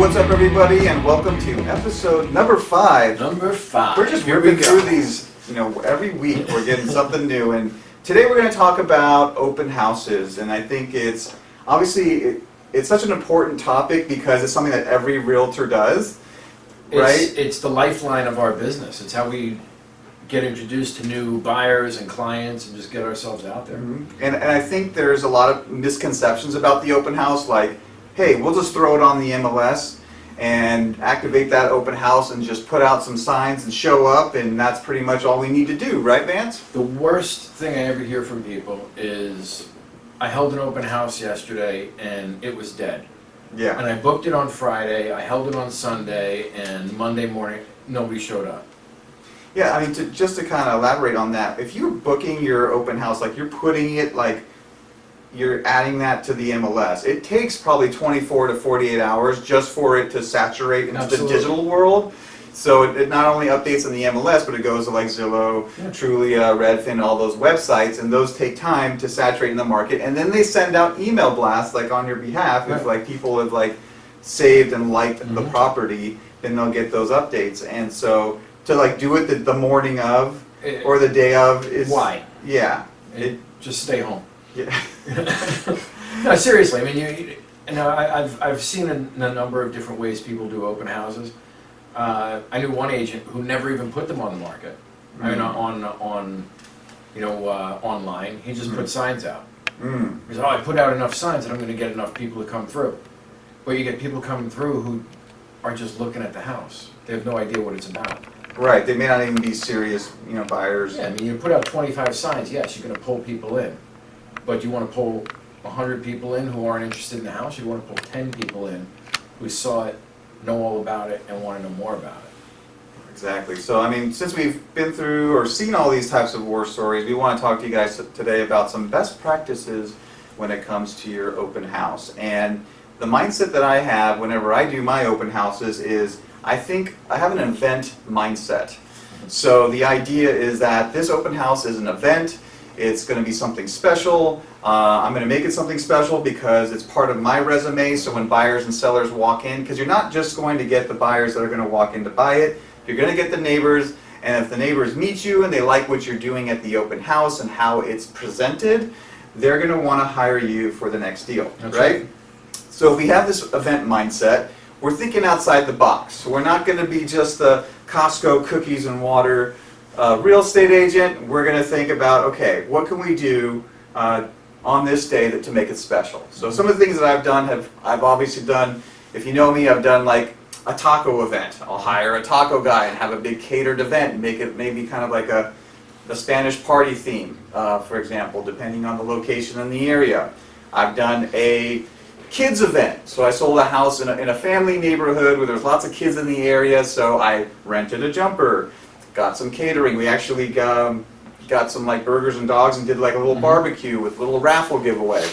what's up, everybody, and welcome to episode number 5. We're just ripping through these, every week we're getting something new, and today we're going to talk about open houses, and I think it's such an important topic because it's something that every realtor does, right? It's the lifeline of our business. It's how we get introduced to new buyers and clients and just get ourselves out there. Mm-hmm. And I think there's a lot of misconceptions about the open house, like, hey, we'll just throw it on the MLS and activate that open house and just put out some signs and show up, and that's pretty much all we need to do, right, Vance? The worst thing I ever hear from people is, I held an open house yesterday and it was dead. Yeah. And I booked it on Friday, I held it on Sunday, and Monday morning, nobody showed up. Yeah, I mean, just to kind of elaborate on that, if you're booking your open house, like you're putting it, like you're adding that to the MLS, it takes probably 24 to 48 hours just for it to saturate into the digital world. So it not only updates on the MLS, but it goes to like Zillow, Trulia, Redfin, all those websites, and those take time to saturate in the market. And then they send out email blasts like on your behalf. If like people have like saved and liked the property, then they'll get those updates. And so to like do it the morning of or the day of is why? Yeah. Just stay home. Yeah. No, seriously. I mean, I've seen a number of different ways people do open houses. I knew one agent who never even put them on the market. I mean, online. He just put signs out. He said, "Oh, I put out enough signs that I'm going to get enough people to come through." But you get people coming through who are just looking at the house. They have no idea what it's about. Right. They may not even be serious, buyers. Yeah. I mean, you put out 25 signs. Yes, you're going to pull people in. But you want to pull 100 people in who aren't interested in the house. You want to pull 10 people in who saw it, know all about it, and want to know more about it. Exactly. So, I mean, since we've been through or seen all these types of war stories, we want to talk to you guys today about some best practices when it comes to your open house. And the mindset that I have whenever I do my open houses is I think I have an event mindset. So the idea is that this open house is an event. It's going to be something special. I'm going to make it something special because it's part of my resume. So when buyers and sellers walk in, because you're not just going to get the buyers that are going to walk in to buy it, you're going to get the neighbors. And if the neighbors meet you and they like what you're doing at the open house and how it's presented, they're going to want to hire you for the next deal, right? So if we have this event mindset, we're thinking outside the box. So we're not going to be just the Costco cookies and water real estate agent. We're going to think about, okay, what can we do on this day to make it special? So some of the things that I've done I've obviously done, if you know me, I've done like a taco event. I'll hire a taco guy and have a big catered event and make it maybe kind of like a Spanish party theme, for example, depending on the location in the area. I've done a kids event. So I sold a house in a family neighborhood where there's lots of kids in the area, so I rented a jumper, got some catering. We actually got some like burgers and dogs and did like a little barbecue with a little raffle giveaway.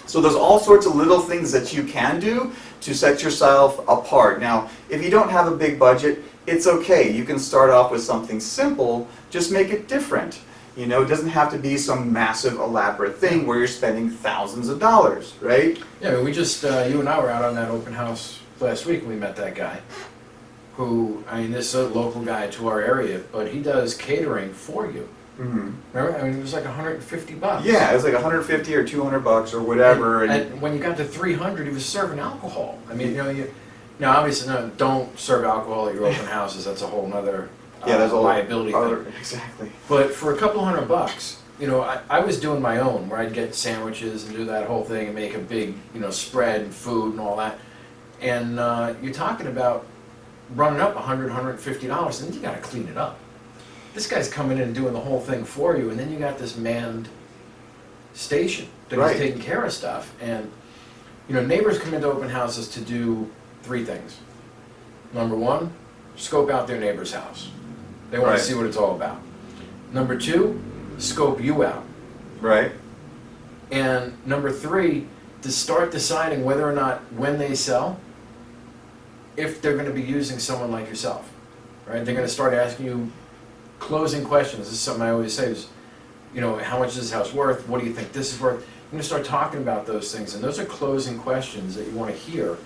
So there's all sorts of little things that you can do to set yourself apart. Now, if you don't have a big budget, it's okay. You can start off with something simple, just make it different. It doesn't have to be some massive, elaborate thing where you're spending thousands of dollars, right? Yeah, I mean, we just, you and I were out on that open house last week and we met that guy who, this is a local guy to our area, but he does catering for you. Remember? I mean, it was like $150. Yeah, it was like $150 or $200 or whatever. And when you got to 300, he was serving alcohol. I mean, now obviously, don't serve alcohol at your open houses. That's a whole nother there's a liability thing. Exactly. But for a couple $100, I was doing my own, where I'd get sandwiches and do that whole thing and make a big, spread and food and all that. And you're talking about running up $100, $150, and then you got to clean it up. This guy's coming in and doing the whole thing for you, and then you got this manned station that is taking care of stuff. And neighbors come into open houses to do 3 things. Number 1, scope out their neighbor's house. They want to see what it's all about. Number 2, scope you out. Right. And number 3, to start deciding whether or not when they sell, if they're going to be using someone like yourself. Right? They're going to start asking you closing questions. This is something I always say is, how much is this house worth? What do you think this is worth? You're going to start talking about those things, and those are closing questions that you want to hear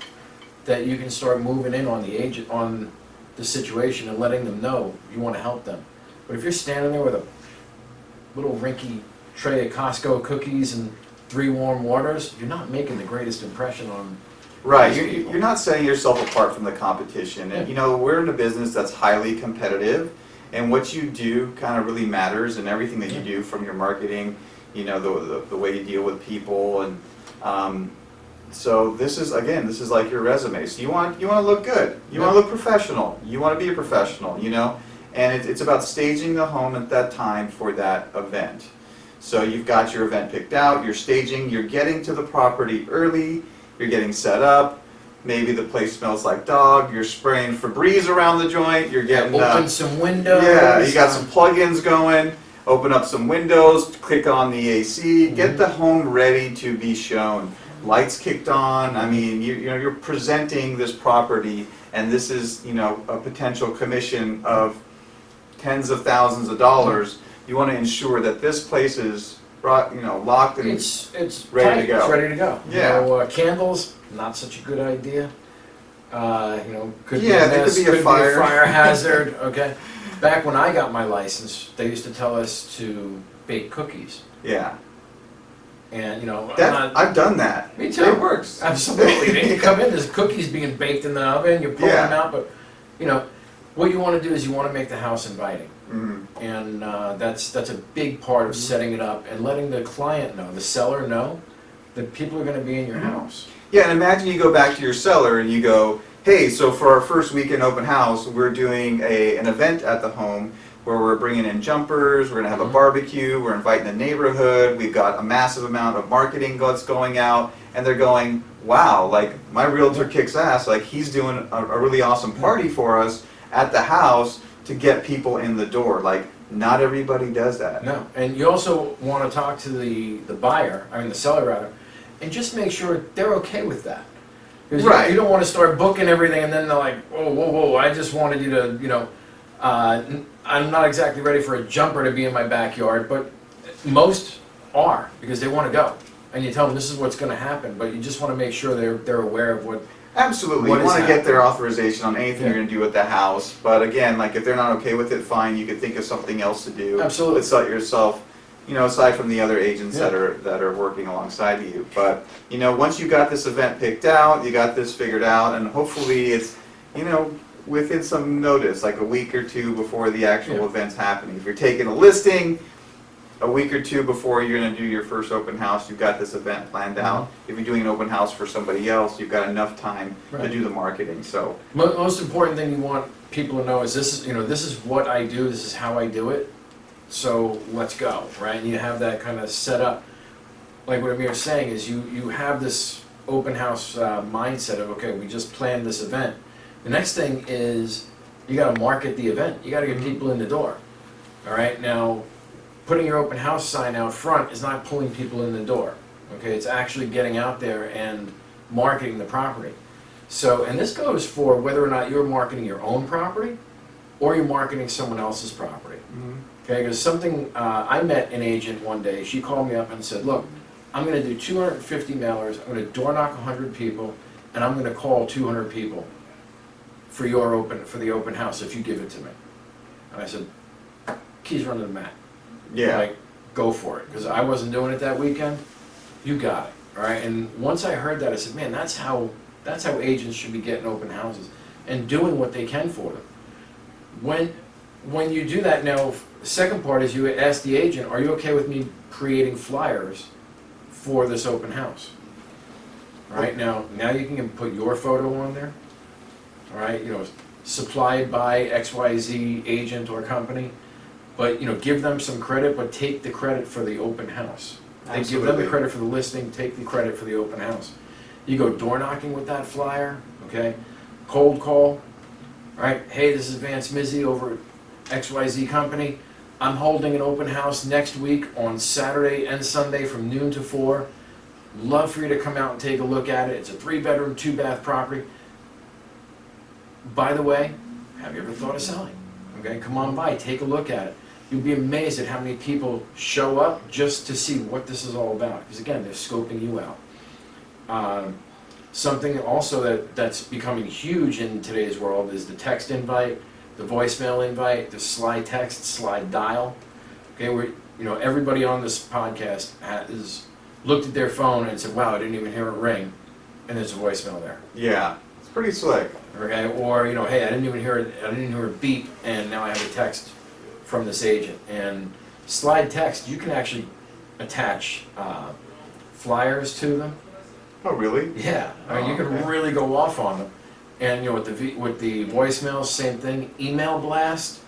that you can start moving in on the agent, on the situation and letting them know you want to help them. But if you're standing there with a little rinky tray of Costco cookies and 3 warm waters, you're not making the greatest impression on Right, these people. you're not setting yourself apart from the competition. And, Yeah. you know, we're in a business that's highly competitive, and what you do kind of really matters, and everything that you do, from your marketing, you know, the way you deal with people, and so this is like your resume. So you want to look good, you want to look professional, you want to be a professional, you know, and it's about staging the home at that time for that event. So you've got your event picked out, you're staging, you're getting to the property early, you're getting set up. Maybe the place smells like dog. You're spraying Febreze around the joint. You're getting Open some windows. yeah. You got some plugins going. Open up some windows. Click on the AC. Get the home ready to be shown. Lights kicked on. I mean, you're presenting this property, and this is, you know, a potential commission of tens of thousands of dollars. You want to ensure that this place is, you know, locked and It's ready tight. to go. It's ready to go. Yeah. You know, candles, not such a good idea. You know, could Yeah, be a there mess, could be a fire. hazard. Okay. Back when I got my license, they used to tell us to bake cookies, yeah. and you know, I've done that. me too. It works. Absolutely. They come in, there's cookies being baked in the oven. You're pulling them out, but you know, what you want to do is you want to make the house inviting. And that's a big part of setting it up and letting the client know, the seller know, that people are going to be in your house. Yeah, and imagine you go back to your seller and you go, hey, so for our first weekend open house, we're doing an event at the home where we're bringing in jumpers, we're going to have a barbecue, we're inviting the neighborhood, we've got a massive amount of marketing that's going out, and they're going, wow, like my realtor kicks ass, like he's doing a really awesome party for us at the house to get people in the door. Like, not everybody does that. No, and you also want to talk to the buyer, I mean the seller rather, and just make sure they're okay with that. Because Right. you don't want to start booking everything and then they're like, whoa, whoa, whoa, I just wanted you to, you know, I'm not exactly ready for a jumper to be in my backyard, but most are, because they want to go. And you tell them this is what's going to happen, but you just want to make sure they're aware of what. Absolutely. What You is want to get happening? their authorization on anything Yeah. you're going to do with the house. But again, like if they're not okay with it, fine. You could think of something else to do. Absolutely. But set yourself, you know, aside from the other agents Yeah. that are working alongside you. But you know, once you got this event picked out, you got this figured out, and hopefully it's, you know, within some notice, like a week or two before the actual Yeah. event's happening. If you're taking a listing, a week or two before you're going to do your first open house, you've got this event planned out. If you're doing an open house for somebody else, you've got enough time to Right. do the marketing. So, Most important thing you want people to know is this is, you know, this is what I do, this is how I do it, so let's go, right? And you have that kind of set up. Like what Amir's saying is you have this open house mindset of, okay, we just planned this event. The next thing is you got to market the event. You got to get people in the door. All right, now putting your open house sign out front is not pulling people in the door. Okay, it's actually getting out there and marketing the property. So, and this goes for whether or not you're marketing your own property or you're marketing someone else's property. Okay, because something, I met an agent one day, she called me up and said, look, I'm going to do 250 mailers, I'm going to door knock 100 people, and I'm going to call 200 people for the open house if you give it to me. And I said, keys run to the mat. yeah. Like, go for it, because I wasn't doing it that weekend. You got it, all right? And once I heard that, I said, man, that's how agents should be getting open houses and doing what they can for them. When you do that, now, the second part is you ask the agent, are you okay with me creating flyers for this open house? All right, now you can put your photo on there, all right, you know, supplied by XYZ agent or company. But, you know, give them some credit, but take the credit for the open house. They give them Absolutely. the credit for the listing, take the credit for the open house. You go door knocking with that flyer, okay? Cold call, all right? Hey, this is Vance Mizzy over at XYZ Company. I'm holding an open house next week on Saturday and Sunday from noon to 4. Love for you to come out and take a look at it. It's a 3-bedroom, 2-bath property. By the way, have you ever thought of selling? Okay, come on by, take a look at it. You'll be amazed at how many people show up just to see what this is all about. Because again, they're scoping you out. Something also that's becoming huge in today's world is the text invite, the voicemail invite, the slide text, slide dial. Okay, where everybody on this podcast has looked at their phone and said, "Wow, I didn't even hear it ring," and there's a voicemail there. Yeah, it's pretty slick. Okay, or hey, I didn't even hear it. I didn't hear a beep, and now I have a text from this agent. And slide text, you can actually attach flyers to them. Oh, really? Yeah, I mean, you can okay. really go off on them. And with the voicemails, same thing. Email blast.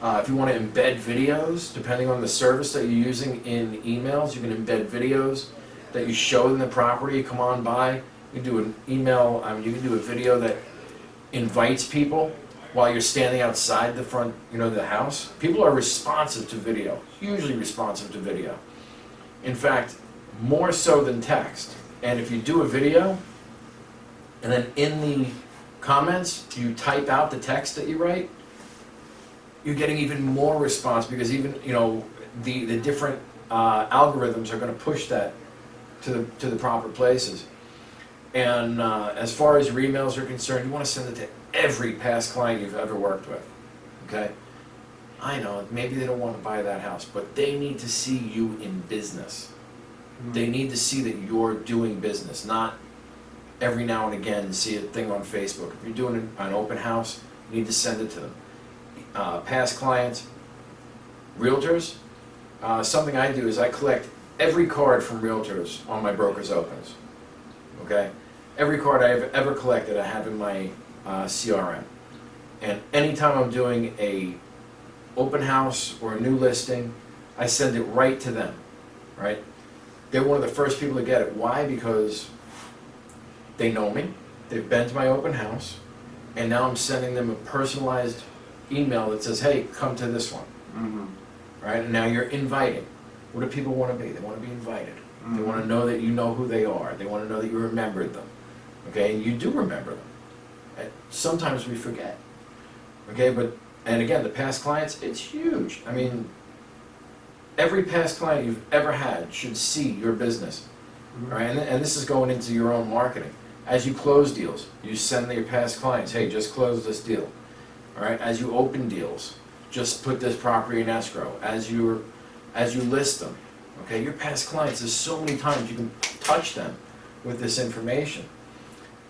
If you want to embed videos, depending on the service that you're using in emails, you can embed videos that you show in the property. Come on by. You can do an email. You can do a video that invites people while you're standing outside the front, the house. People are responsive to video. Hugely responsive to video. In fact, more so than text. And if you do a video, and then in the comments you type out the text that you write, you're getting even more response, because even the different algorithms are going to push that to the proper places. And as far as your emails are concerned, you want to send it to every past client you've ever worked with. Okay, I know maybe they don't want to buy that house, but they need to see you in business. They need to see that you're doing business, not every now and again see a thing on Facebook. If you're doing an open house, you need to send it to them. Past clients, realtors, something I do is I collect every card from realtors on my broker's opens. Okay? Every card I've ever collected I have in my CRM. And anytime I'm doing a open house or a new listing, I send it right to them, right? They're one of the first people to get it. Why? Because they know me, they've been to my open house, and now I'm sending them a personalized email that says, hey, come to this one. Mm-hmm. Right? And now you're inviting. What do people want to be? They want to be invited. They want to know that you know who they are. They want to know that you remembered them. Okay? And you do remember them. And sometimes we forget. Okay? And again, the past clients, it's huge. I mean, every past client you've ever had should see your business. Right? And this is going into your own marketing. As you close deals, you send your past clients, hey, just close this deal. All right? As you open deals, just put this property in escrow. As you list them, okay? Your past clients, there's so many times you can touch them with this information.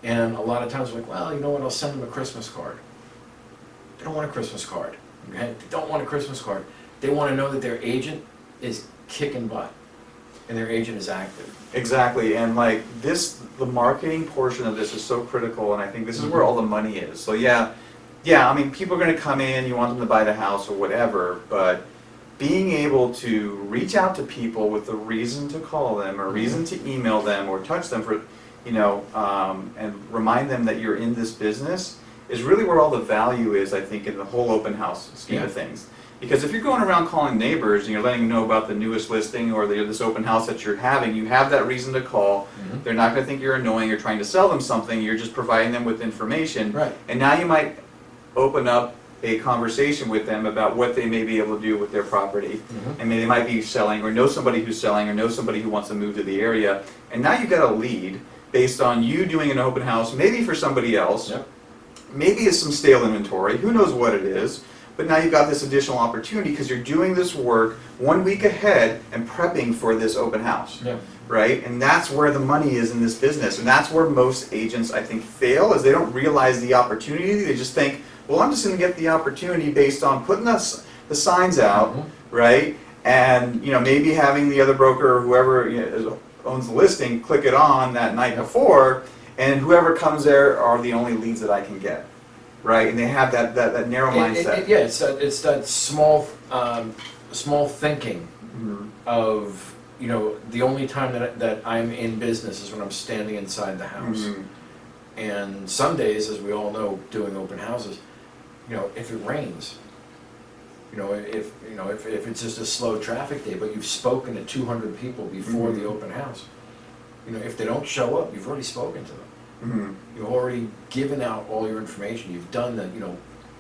And a lot of times we're like, well, you know what, I'll send them a Christmas card. They don't want a Christmas card, okay? They don't want a Christmas card. They want to know that their agent is kicking butt and their agent is active. Exactly, and the marketing portion of this is so critical, and I think this is where all the money is. So yeah, I mean, people are going to come in, you want them to buy the house or whatever, but being able to reach out to people with a reason to call them, or a reason to email them, or touch them for, and remind them that you're in this business is really where all the value is, I think, in the whole open house scheme of things. Because if you're going around calling neighbors and you're letting them know about the newest listing or this open house that you're having, you have that reason to call. They're not going to think you're annoying or trying to sell them something. You're just providing them with information. Right. And now you might open up a conversation with them about what they may be able to do with their property. And maybe they might be selling, or know somebody who's selling, or know somebody who wants to move to the area. And now you've got a lead based on you doing an open house, maybe for somebody else. Yep. Maybe it's some stale inventory. Who knows what it is. But now you've got this additional opportunity because you're doing this work 1 week ahead and prepping for this open house, right? And that's where the money is in this business. And that's where most agents, I think, fail, is they don't realize the opportunity. They just think, well, I'm just going to get the opportunity based on putting the signs out, right? And maybe having the other broker or whoever owns the listing click it on that night before, and whoever comes there are the only leads that I can get. Right, and they have that narrow mindset. It's that small thinking of the only time that I'm in business is when I'm standing inside the house. And some days, as we all know, doing open houses, if it rains, if it's just a slow traffic day, but you've spoken to 200 people before the open house, if they don't show up, you've already spoken to them. You've already given out all your information. You've done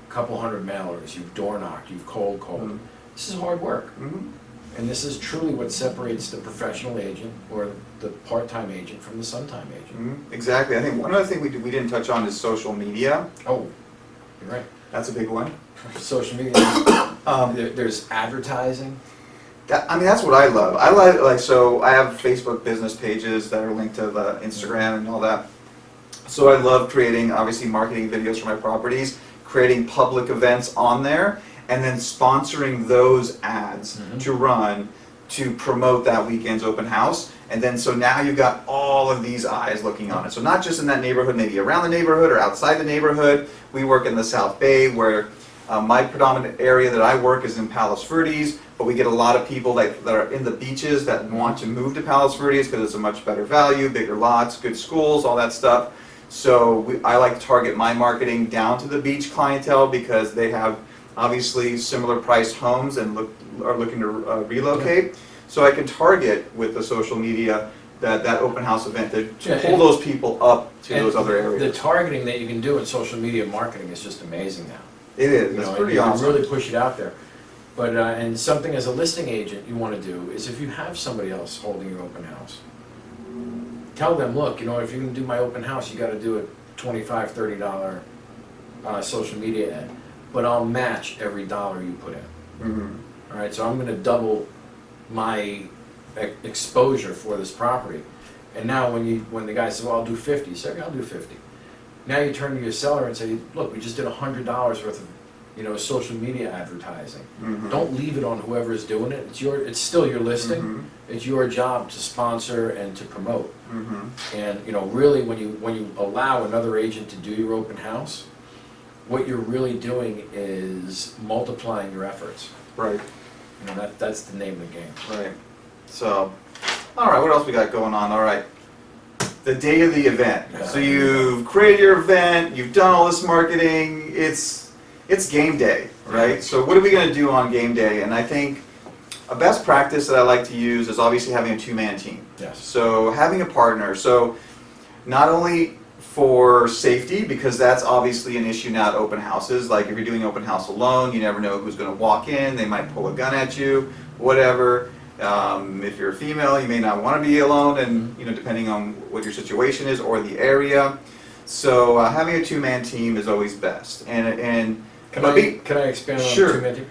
couple hundred mailers. You've door knocked. You've cold called. This is hard work. And this is truly what separates the professional agent or the part-time agent from the sometime agent. Exactly. I think one other thing we didn't touch on is social media. Oh, you're right. That's a big one. Social media, there's advertising. I mean, that's what I love. So I have Facebook business pages that are linked to the Instagram and all that. So I love creating, obviously, marketing videos for my properties, creating public events on there, and then sponsoring those ads to run to promote that weekend's open house. And then so now you've got all of these eyes looking on it. So not just in that neighborhood, maybe around the neighborhood or outside the neighborhood. We work in the South Bay, where my predominant area that I work is in Palos Verdes, but we get a lot of people that are in the beaches that want to move to Palos Verdes because it's a much better value, bigger lots, good schools, all that stuff. So I like to target my marketing down to the beach clientele because they have obviously similar priced homes and are looking to relocate. So I can target with the social media that open house event to pull those people up to those other areas. The targeting that you can do in social media marketing is just amazing now. It is. It's pretty awesome. You really push it out there. But and something as a listing agent you want to do is if you have somebody else holding your open house, tell them, look, if you're going to do my open house, you got to do a $25, $30 social media ad. But I'll match every dollar you put in. All right, so I'm going to double my exposure for this property. And now when the guy says, well, I'll do 50, you say, okay, I'll do 50. Now you turn to your seller and say, look, we just did $100 worth of social media advertising. Don't leave it on whoever's doing it. It's still your listing. It's your job to sponsor and to promote. And really when you allow another agent to do your open house, what you're really doing is multiplying your efforts. Right. That's the name of the game. Right. So, all right, what else we got going on? All right. The day of the event. So you've created your event, you've done all this marketing, it's game day, right? So what are we going to do on game day? And I think a best practice that I like to use is obviously having a two-man team. Yes. So having a partner. So not only for safety, because that's obviously an issue now at open houses. Like if you're doing open house alone, you never know who's going to walk in. They might pull a gun at you, whatever. If you're a female, you may not want to be alone, and depending on what your situation is or the area. So having a two-man team is always best. And can I expand on sure. the two-man team?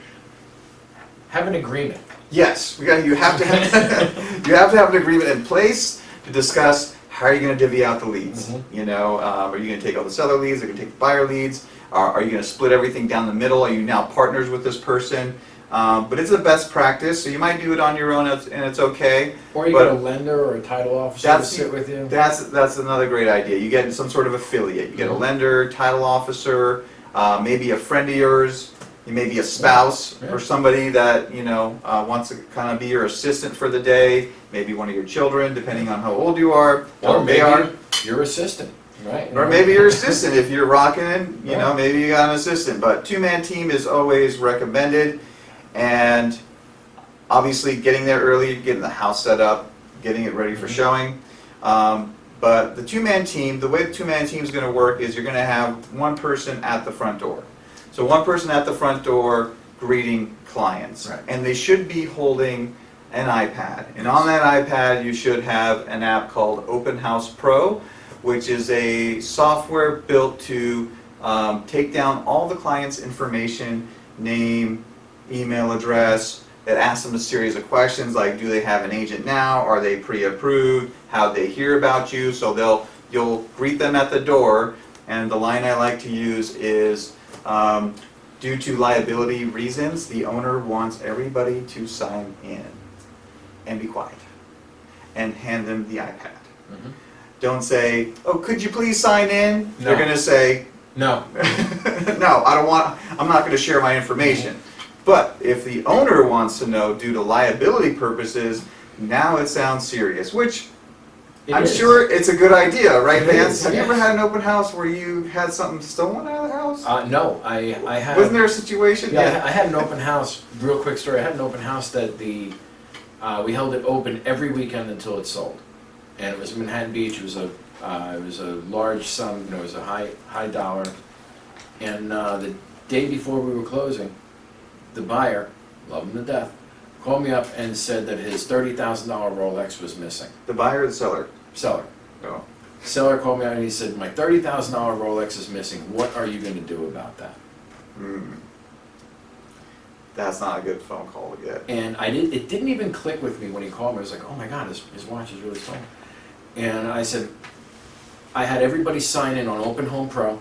Have an agreement. Yes, you have to have you have to have an agreement in place to discuss how are you going to divvy out the leads. Are you going to take all the seller leads? Are you going to take the buyer leads? Are you going to split everything down the middle? Are you now partners with this person? But it's a best practice, so you might do it on your own, and it's okay. Or you get a lender or a title officer to sit with you. That's another great idea. You get some sort of affiliate. You get a lender, title officer, maybe a friend of yours. You may be a spouse or somebody that wants to kind of be your assistant for the day. Maybe one of your children, depending on how old you are, or maybe your assistant. Right. Or maybe your assistant if you're rocking in. Maybe you got an assistant. But two-man team is always recommended. And obviously getting there early, getting the house set up, getting it ready for showing. But the two-man team, the way the two-man team is going to work is you're going to have one person at the front door. So one person at the front door greeting clients. Right. And they should be holding an iPad. And on that iPad you should have an app called Open House Pro, which is a software built to take down all the client's information, name, email address. It asks them a series of questions like, do they have an agent now? Are they pre-approved? How'd they hear about you? So you'll greet them at the door, and the line I like to use is, due to liability reasons, the owner wants everybody to sign in and be quiet and hand them the iPad. Don't say, oh, could you please sign in? No. They're going to say, no. No, I'm not going to share my information. But if the owner wants to know due to liability purposes, now it sounds serious, which I'm sure it's a good idea, right, Vance? Have you ever had an open house where you had something stolen out of the house? No, I had. Wasn't there a situation? Yeah, I had an open house, real quick story, I had an open house that we held it open every weekend until it sold. And it was in Manhattan Beach, it was a large sum, it was a high dollar. And the day before we were closing, the buyer, love him to death, called me up and said that his $30,000 Rolex was missing. The buyer or the seller? Seller. Oh. Seller called me out and he said, my $30,000 Rolex is missing. What are you going to do about that? That's not a good phone call to get. And it didn't even click with me when he called me. I was like, oh my God, his watch is really stolen. And I said, I had everybody sign in on Open Home Pro.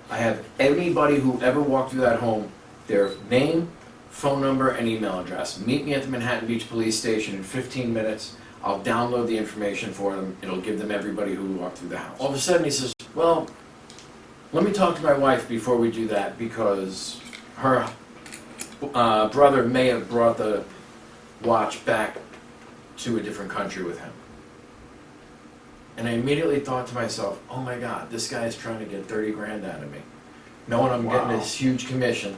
I have anybody who ever walked through that home, their name, phone number, and email address. Meet me at the Manhattan Beach Police Station in 15 minutes. I'll download the information for them. It'll give them everybody who walked through the house. All of a sudden he says, well, let me talk to my wife before we do that because her brother may have brought the watch back to a different country with him. And I immediately thought to myself, oh my God, this guy is trying to get 30 grand out of me. Knowing I'm getting this huge commission.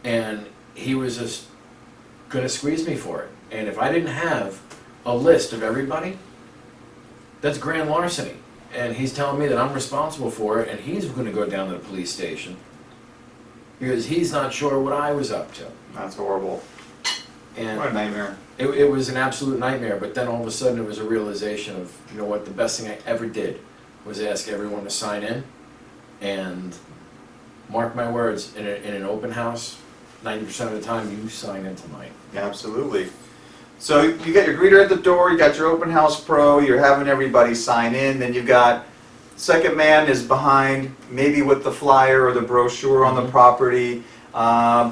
And he was just gonna squeeze me for it. And if I didn't have a list of everybody, that's grand larceny. And he's telling me that I'm responsible for it, and he's gonna go down to the police station because he's not sure what I was up to. That's horrible. And what a nightmare. It was an absolute nightmare, but then all of a sudden it was a realization of, you know what, the best thing I ever did was ask everyone to sign in, and mark my words, in an open house, 90% of the time you sign in tonight. Absolutely. So you got your greeter at the door, you got your open house pro, you're having everybody sign in, then you've got second man is behind, maybe with the flyer or the brochure on the property,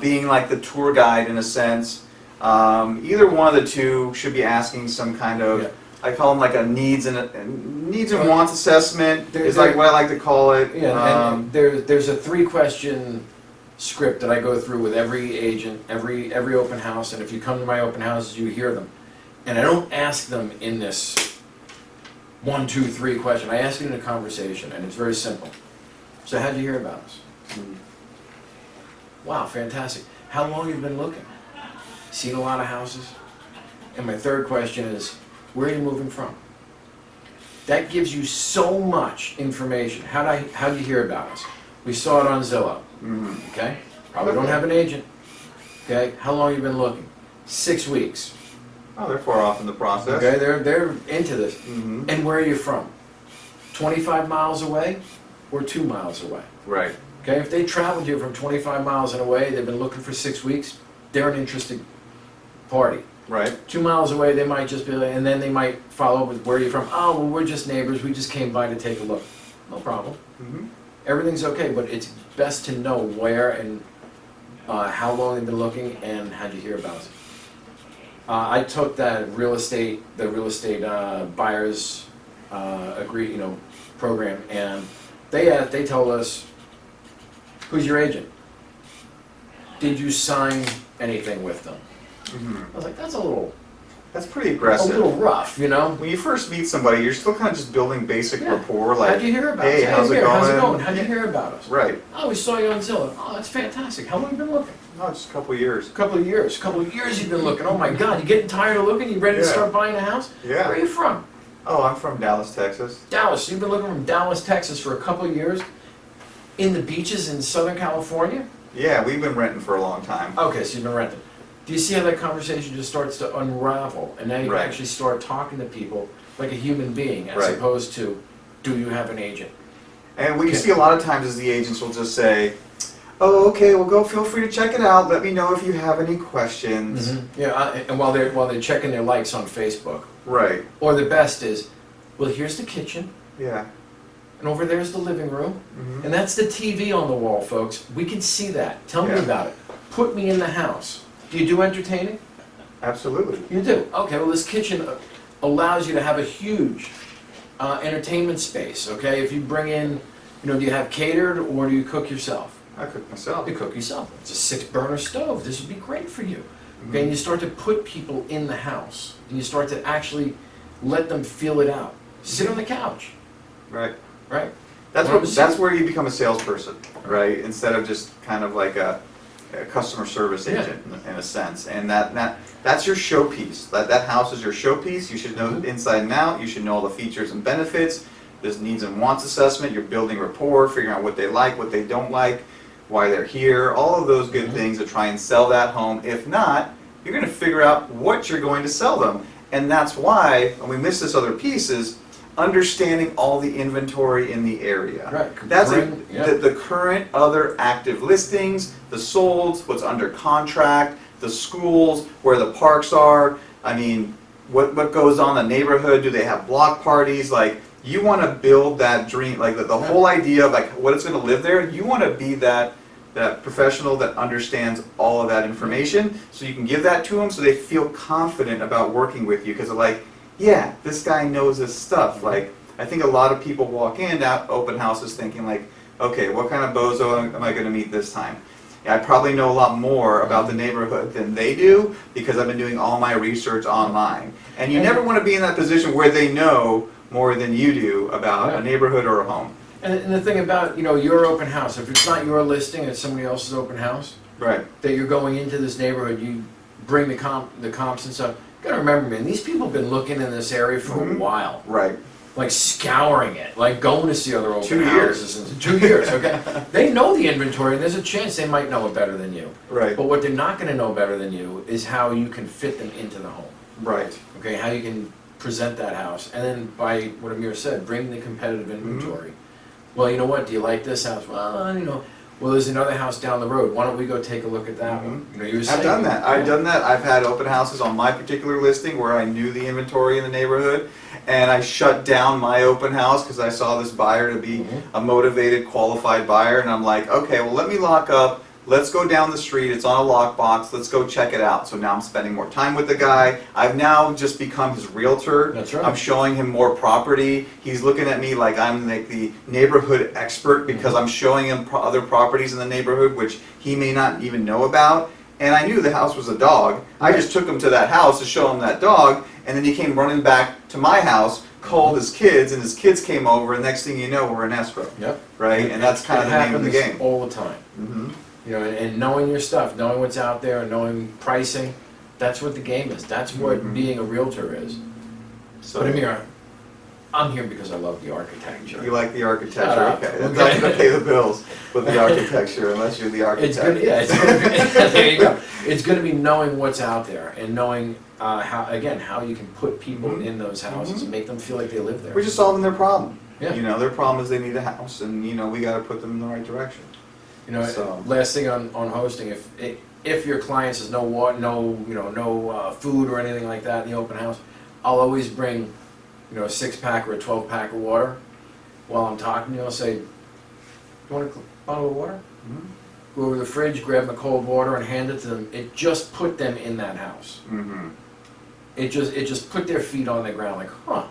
being like the tour guide in a sense. Either one of the two should be asking some kind of, I call them like a needs and wants assessment, is like what I like to call it. Yeah, and there's a 3-question script that I go through with every agent, every open house, and if you come to my open houses, you hear them. And I don't ask them in this 1, 2, 3 question. I ask it in a conversation, and it's very simple. So how'd you hear about us? Wow, fantastic. How long have you been looking? Seen a lot of houses? And my third question is, where are you moving from? That gives you so much information. How'd you hear about us? We saw it on Zillow. Okay? Probably don't have an agent. Okay? How long have you been looking? 6 weeks. Oh, they're far off in the process. Okay, they're into this. And where are you from? 25 miles away or 2 miles away? Right. Okay, if they traveled here from 25 miles and away, they've been looking for 6 weeks, they're an interested party. Right. 2 miles away, they might just be like, and then they might follow up with where are you from? Oh, well, we're just neighbors, we just came by to take a look. No problem. Everything's okay, but it's best to know where and how long they've been looking and how'd you hear about it. I took that the real estate buyers program, and they told us, who's your agent? Did you sign anything with them? I was like, that's pretty aggressive. A little rough, you know? When you first meet somebody, you're still kind of just building basic rapport. Like, how'd you hear about us? Hey, how's it going? How'd you hear about us? Right. Oh, we saw you on Zillow. Oh, that's fantastic. How long have you been looking? No, just a couple of years. A couple of years you've been looking. Oh my God, you getting tired of looking? You ready to start buying a house? Yeah. Where are you from? Oh, I'm from Dallas, Texas. Dallas. You've been looking from Dallas, Texas for a couple of years? In the beaches in Southern California? Yeah, we've been renting for a long time. Okay, so you've been renting. Do you see how that conversation just starts to unravel? And now you can actually start talking to people like a human being as opposed to, do you have an agent? And what you see a lot of times is the agents will just say, oh, okay, well, feel free to check it out. Let me know if you have any questions. Yeah, and while they're checking their likes on Facebook. Right. Or the best is, well, here's the kitchen. Yeah. And over there's the living room. And that's the TV on the wall, folks. We can see that. Tell me about it. Put me in the house. Do you do entertaining? Absolutely. You do? Okay, well, this kitchen allows you to have a huge entertainment space, okay? If you bring in, do you have catered or do you cook yourself? I cook myself. You cook yourself. It's a 6-burner stove. This would be great for you. Okay, and you start to put people in the house. And you start to actually let them feel it out. Sit on the couch. Right. Right? That's where you become a salesperson, right? Instead of just kind of like a customer service agent in a sense. And that's your showpiece. That house is your showpiece. You should know inside and out. You should know all the features and benefits. There's needs and wants assessment. You're building rapport, figuring out what they like, what they don't like, why they're here, all of those good things to try and sell that home. If not, you're going to figure out what you're going to sell them. And that's why, and we miss this other piece, is understanding all the inventory in the area. Right. That's Yeah. the current other active listings, the solds, what's under contract, the schools, where the parks are. I mean, what goes on in the neighborhood? Do they have block parties? Like, you want to build that dream, like the whole idea of like what it's going to live there. You want to be that professional that understands all of that information, so you can give that to them, so they feel confident about working with you, because they're like, yeah, this guy knows his stuff. Like, I think a lot of people walk in at open houses thinking like, okay, what kind of bozo am I going to meet this time? I probably know a lot more about the neighborhood than they do, because I've been doing all my research online. And you never want to be in that position where they know more than you do about a neighborhood or a home. And the thing about, your open house, if it's not your listing, it's somebody else's open house, Right. that you're going into this neighborhood, you bring the comps and stuff. You gotta remember, man, these people have been looking in this area for a while. Right. Like scouring it, like going to see other open 2 years. houses. 2 years, okay? They know the inventory, and there's a chance they might know it better than you. Right. But what they're not gonna know better than you is how you can fit them into the home. Right. Okay, how you can present that house. And then by what Amir said, bring the competitive inventory. Well, you know what, do you like this house? Well, there's another house down the road. Why don't we go take a look at that one? You were saying, I've done that. I've done that. I've had open houses on my particular listing where I knew the inventory in the neighborhood, and I shut down my open house because I saw this buyer to be a motivated, qualified buyer, and I'm like, okay, well, let me lock up. Let's go down the street. It's on a lockbox. Let's go check it out. So now I'm spending more time with the guy. I've now just become his realtor. That's right. I'm showing him more property. He's looking at me like I'm like the neighborhood expert, because I'm showing him other properties in the neighborhood which he may not even know about. And I knew the house was a dog. I just took him to that house to show him that dog, and then he came running back to my house, called his kids, and his kids came over, and next thing you know, we're in escrow. Yep. Right? And that's kind of the name of the game. All the time. Mm-hmm. And knowing your stuff, knowing what's out there, and knowing pricing, that's what the game is. That's what being a realtor is. So, But Amir, I'm here because I love the architecture. you like the architecture? Shut up. Okay. It doesn't pay the bills with the architecture unless you're the architect. It's good. Yeah, it's gonna be, there you go. It's going to be knowing what's out there and knowing how you can put people in those houses and make them feel like they live there. We're just solving their problem. Yeah. Their problem is they need a house, and we got to put them in the right direction. So. Last thing on hosting, if your client says no water, no food or anything like that in the open house, I'll always bring a 6-pack or a 12-pack of water. While I'm talking to you, I'll say, "You want a bottle of water?" Go over to the fridge, grab them a cold water, and hand it to them. It just put them in that house. It just put their feet on the ground, like, huh.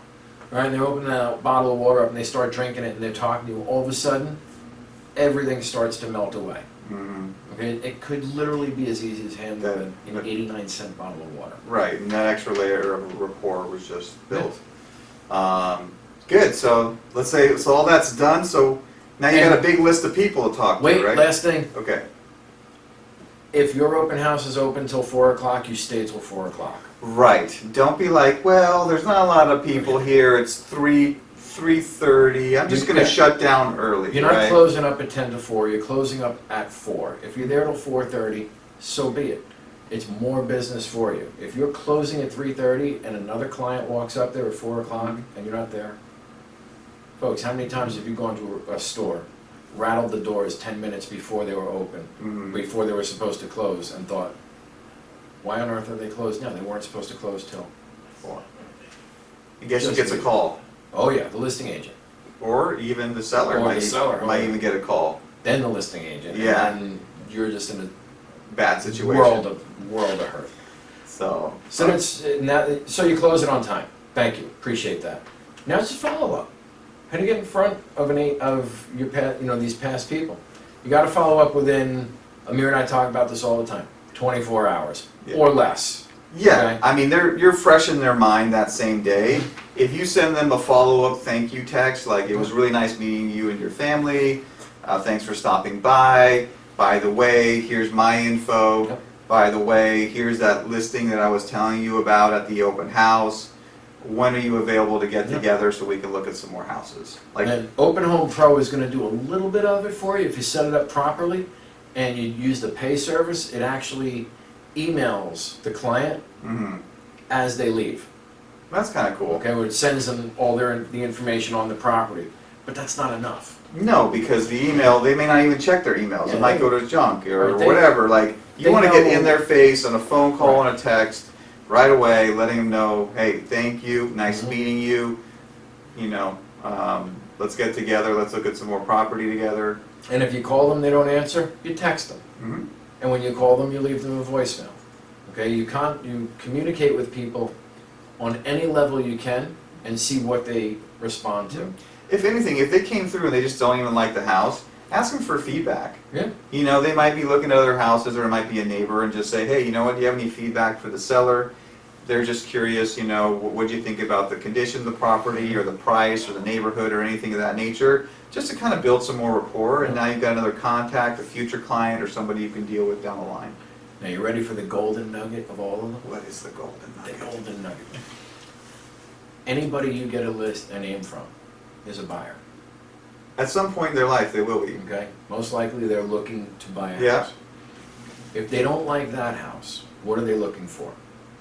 Right? And they open that bottle of water up and they start drinking it, and they're talking to you. All of a sudden, everything starts to melt away. Okay, it could literally be as easy as handling an 89-cent bottle of water. Right, and that extra layer of rapport was just built. Good. So let's say all that's done. So now you got a big list of people to talk to, right? Wait, last thing. Okay. If your open house is open till 4 o'clock, you stay till 4 o'clock. Right. Don't be like, well, there's not a lot of people here. It's 3:30. I'm just going to shut down early. You're not closing up at 10 to 4. You're closing up at 4. If you're there till 4:30, so be it. It's more business for you. If you're closing at 3:30 and another client walks up there at 4 o'clock and you're not there, folks, how many times have you gone to a store, rattled the doors 10 minutes before they were open, before they were supposed to close, and thought, why on earth are they closed now? They weren't supposed to close till 4. I guess you gets a call. Oh yeah, the listing agent. Or even the seller might even get a call. Then the listing agent. Yeah. And you're just in a bad situation. World of hurt. So So you close it on time. Thank you. Appreciate that. Now it's a follow up. How do you get in front of these past people? You got to follow up within. Amir and I talk about this all the time. 24 hours or less. Yeah, okay? I mean you're fresh in their mind that same day. If you send them a follow-up thank you text, like, it was really nice meeting you and your family, thanks for stopping by the way, here's my info, by the way, here's that listing that I was telling you about at the open house, when are you available to get together so we can look at some more houses? And Open Home Pro is going to do a little bit of it for you if you set it up properly and you use the pay service. It actually emails the client Mm-hmm. as they leave. That's kind of cool. Okay, where it sends them all the information on the property, but that's not enough. No, because the email, they may not even check their emails. Yeah, It might go to junk or Right, they- whatever. Like, you they want to get know- in their face on a phone call Right. and a text right away, letting them know, hey, thank you, nice Mhm. meeting you. You know, let's get together. Let's look at some more property together. And if you call them, they don't answer, you text them. Mm-hmm. And when you call them, you leave them a voicemail. Okay, you communicate with people on any level you can and see what they respond to. If anything, if they came through and they just don't even like the house, ask them for feedback. Yeah. You know, they might be looking at other houses, or it might be a neighbor, and just say, hey, you know what, do you have any feedback for the seller? They're just curious, you know, what do you think about the condition of the property, or the price, or the neighborhood, or anything of that nature, just to kind of build some more rapport, and now you've got another contact, a future client, or somebody you can deal with down the line. Now, you ready for the golden nugget of all of them? What is the golden The nugget? golden nugget. Anybody you get a name from is a buyer. At some point in their life, they will be. Okay? Most likely they're looking to buy a Yeah. house. If they don't like that house, what are they looking for?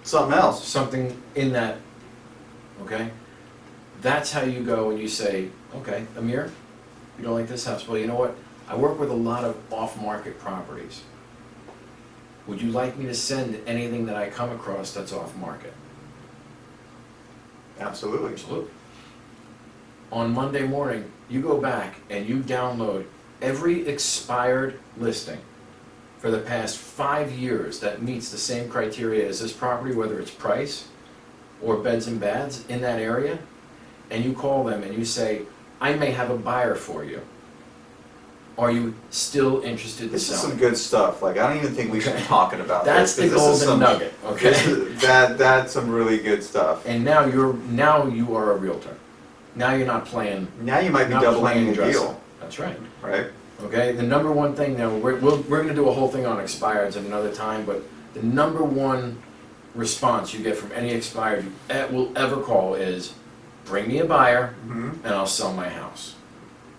Something else. Something in that, okay? That's how you go and you say, okay, Amir, you don't like this house. Well, you know what? I work with a lot of off-market properties. Would you like me to send anything that I come across that's off-market? Absolutely. Absolutely. On Monday morning, you go back and you download every expired listing for the past 5 years that meets the same criteria as this property, whether it's price or beds and baths in that area, and you call them and you say, I may have a buyer for you. Are you still interested in This is some selling? good stuff. Like, I don't even think we should be Okay. talking about That's this. the 'Cause this is golden some- nugget, okay? That's some really good stuff. And now you are a realtor. Now you're not playing. Now you might be not doubling playing the dress deal, up. That's right. right? Okay, the number one thing now, we're going to do a whole thing on expireds at another time, but the number one response you get from any expired you will ever call is, bring me a buyer Hmm. and I'll sell my house.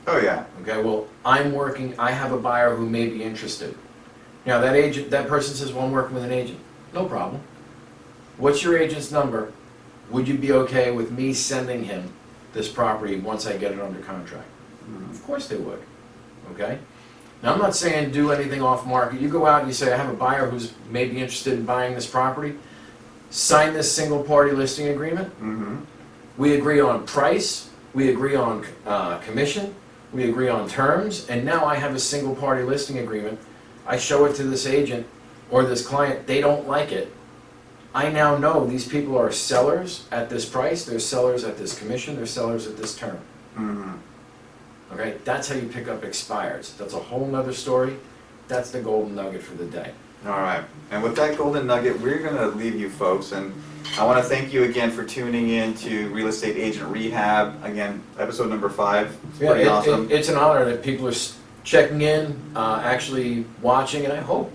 Oh yeah. Okay, well, I have a buyer who may be interested. Now that person says, well, I'm working with an agent. No problem. What's your agent's number? Would you be okay with me sending him this property once I get it under contract? Mhm. Of course they would, okay? Now, I'm not saying do anything off market. You go out and you say, I have a buyer who's maybe interested in buying this property. Sign this single party listing agreement. Mhm. We agree on price, we agree on commission, we agree on terms, and now I have a single party listing agreement. I show it to this agent or this client, they don't like it. I now know these people are sellers at this price, they're sellers at this commission, they're sellers at this term. Mhm. Okay, that's how you pick up expireds. That's a whole nother story. That's the golden nugget for the day. All right. And with that golden nugget, we're going to leave you folks. And I want to thank you again for tuning in to Real Estate Agent Rehab. Again, episode number 5. It's pretty awesome. It's an honor that people are checking in, actually watching, and I hope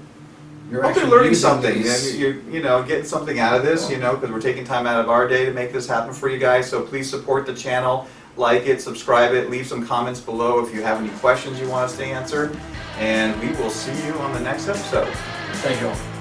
you're I hope they're actually learning using something. these. And you're getting something out of this, because we're taking time out of our day to make this happen for you guys. So please support the channel, like it, subscribe it, leave some comments below if you have any questions you want us to answer. And we will see you on the next episode. Thank you all.